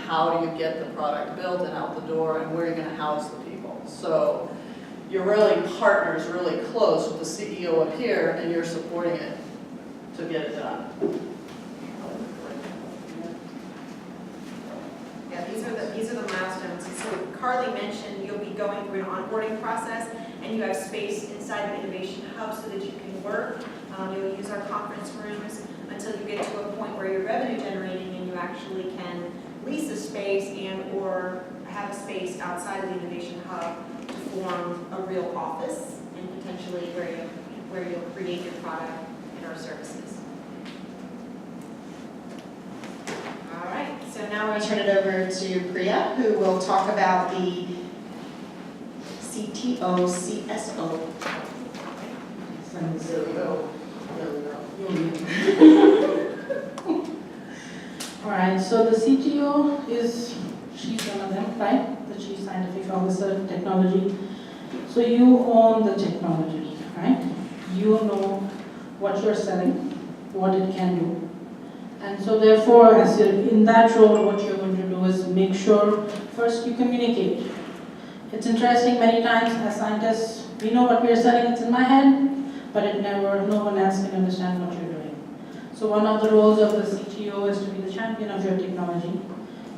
how do you get the product built and out the door and where you're going to house the people. So you're really partners really close with the CEO up here, and you're supporting it to get it done. Yeah, these are the milestones. So Carly mentioned you'll be going through an onboarding process, and you have space inside the Innovation Hub so that you can work. You'll use our conference rooms until you get to a point where you're revenue generating and you actually can lease a space and or have a space outside of the Innovation Hub to form a real office and potentially where you'll create your product and our services. All right, so now I turn it over to Priya, who will talk about the CTO, CSO. There we go. All right, so the CTO she's one of them, right? The Chief Scientific Officer, Technology. So you own the technology, right? You know what you're selling, what it can do. And so therefore, as you're in that role, what you're going to do is make sure first you communicate. It's interesting, many times as scientists, we know what we're selling, it's in my head, but no one else can understand what you're doing. So one of the roles of the CTO is to be the champion of your technology.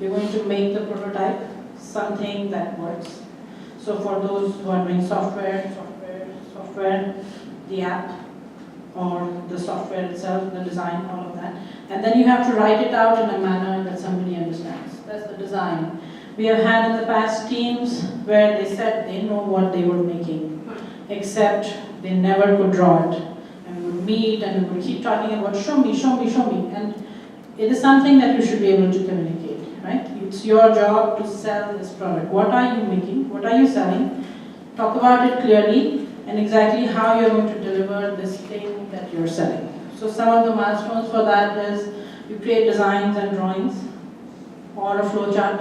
You're going to make the prototype something that works. So for those who are doing software, the app, or the software itself, the design, all of that. And then you have to write it out in a manner that somebody understands. That's the design. We have had in the past teams where they said they know what they were making, except they never could draw it. And we would meet and we would keep talking about show me. And it is something that you should be able to communicate, right? It's your job to sell this product. What are you making? What are you selling? Talk about it clearly and exactly how you're going to deliver this thing that you're selling. So some of the milestones for that is you create designs and drawings or a flow chart,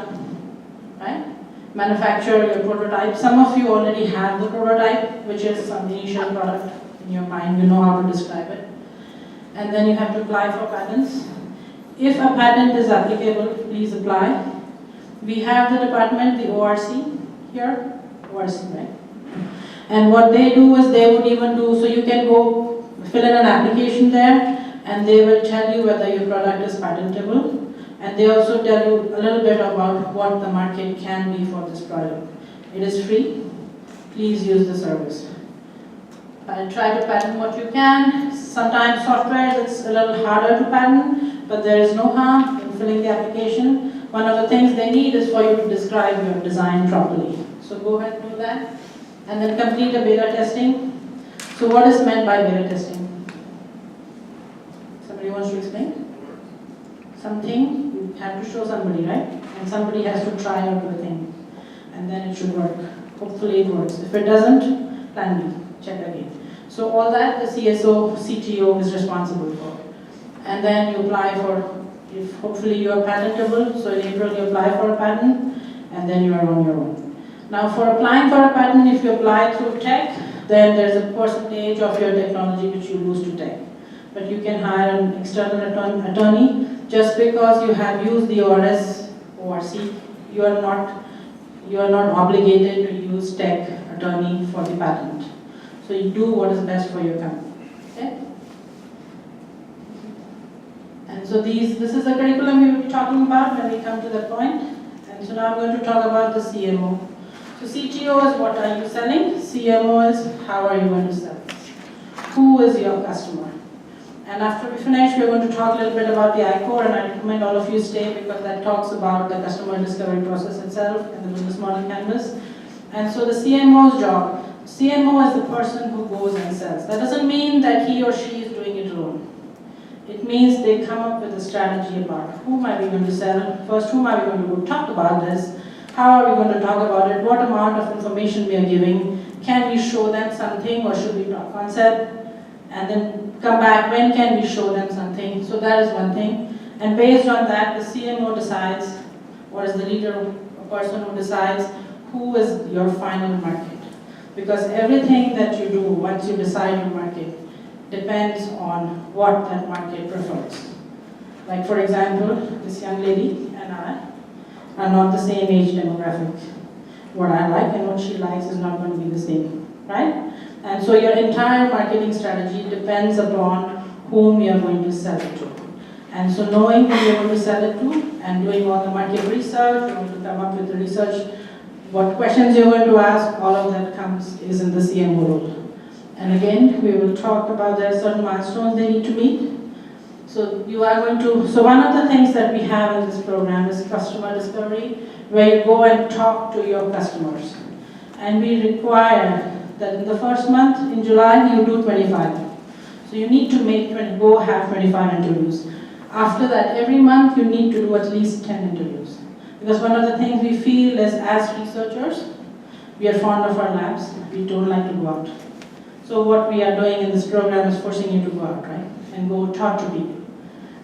right? Manufacture your prototype. Some of you already have the prototype, which is some initial product in your mind. You know how to describe it. And then you have to apply for patents. If a patent is applicable, please apply. We have the department, the ORC here, ORC, right? And what they do is they would even do, so you can go fill in an application there, and they will tell you whether your product is patentable. And they also tell you a little bit about what the market can be for this product. It is free. Please use the service. Try to patent what you can. Sometimes software it's a little harder to patent, but there is no harm in filling the application. One of the things they need is for you to describe your design properly. So go ahead and do that. And then complete a beta testing. So what is meant by beta testing? Somebody wants to explain? Something, you have to show somebody, right? And somebody has to try out the thing. And then it should work. Hopefully it works. If it doesn't, plan B, check again. So all that the CSO, CTO is responsible for. And then you apply for, if hopefully you are patentable, so in April you apply for a patent, and then you are on your own. Now for applying for a patent, if you apply through tech, then there's a percentage of your technology which you lose to tech. But you can hire an external attorney. Just because you have used the ORC, you are not obligated to use tech attorney for the patent. So you do what is best for your company. Okay? And so this is the curriculum we will be talking about when we come to that point. And so now I'm going to talk about the CMO. So CTO is what are you selling? CMO is how are you going to sell this? Who is your customer? And after we finish, we're going to talk a little bit about the I-Core, and I recommend all of you stay because that talks about the customer discovery process itself and the business model canvas. And so the CMO's job, CMO is the person who goes and sells. That doesn't mean that he or she is doing it alone. It means they come up with a strategy about whom are we going to sell, first whom are we going to go talk about this, how are we going to talk about it, what amount of information we are giving, can we show them something or should we talk concept, and then come back, when can we show them something. So that is one thing. And based on that, the CMO decides, or is the leader, a person who decides who is your final market. Because everything that you do, once you decide your market, depends on what that market prefers. Like for example, this young lady and I, are not the same age demographic. What I like and what she likes is not going to be the same, right? And so your entire marketing strategy depends upon whom you're going to sell it to. And so knowing who you're going to sell it to and doing all the market research, you're going to come up with the research, what questions you're going to ask, all of that is in the CMO role. And again, we will talk about there are certain milestones they need to meet. So one of the things that we have in this program is customer discovery, where you go and talk to your customers. And we require that in the first month, in July, you do 25. So you need to go have 25 interviews. After that, every month you need to do at least 10 interviews. Because one of the things we feel is as researchers, we are fond of our labs, we don't like to go out. So what we are doing in this program is forcing you to go out, right? And go talk to people.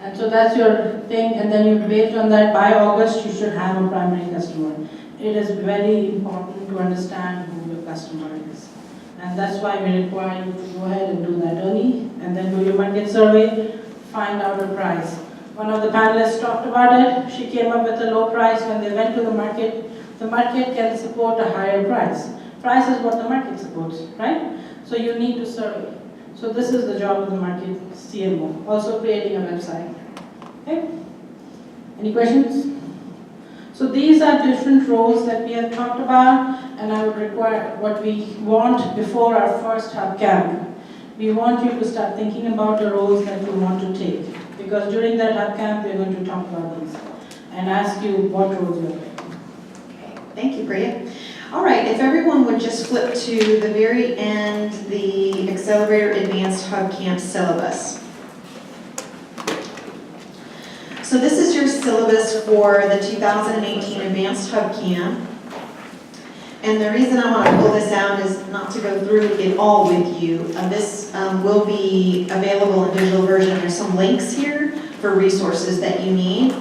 And so that's your thing, and then you, based on that, by August, you should have a primary customer. It is very important to understand who your customer is. And that's why we require you to go ahead and do that early, and then do your market survey, find out a price. One of the panelists talked about it. She came up with a low price when they went to the market. The market can support a higher price. Price is what the market supports, right? So you need to survey. So this is the job of the market CMO. Also creating a website. Okay? Any questions? So these are different roles that we have talked about, and I would require what we want before our first hub camp. We want you to start thinking about the roles that you want to take, because during that hub camp, we're going to talk about these and ask you what roles you're taking. Okay, thank you, Priya. All right, if everyone would just flip to the very end, the Accelerator Advanced Hub Camp syllabus. So this is your syllabus for the 2018 Advanced Hub Camp. And the reason I want to pull this out is not to go through it all with you. This will be available in digital version. There's some links here for resources that you need.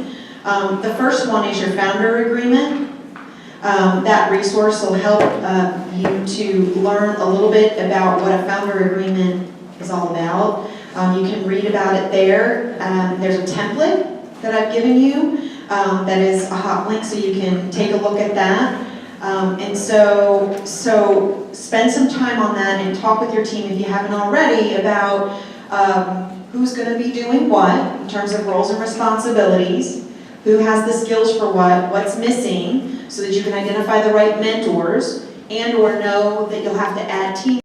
The first one is your founder agreement. That resource will help you to learn a little bit about what a founder agreement is all about. You can read about it there. There's a template that I've given you that is a hot link, so you can take a look at that. And so spend some time on that and talk with your team, if you haven't already, about who's going to be doing what in terms of roles and responsibilities, who has the skills for what's missing, so that you can identify the right mentors and or know that you'll have to add team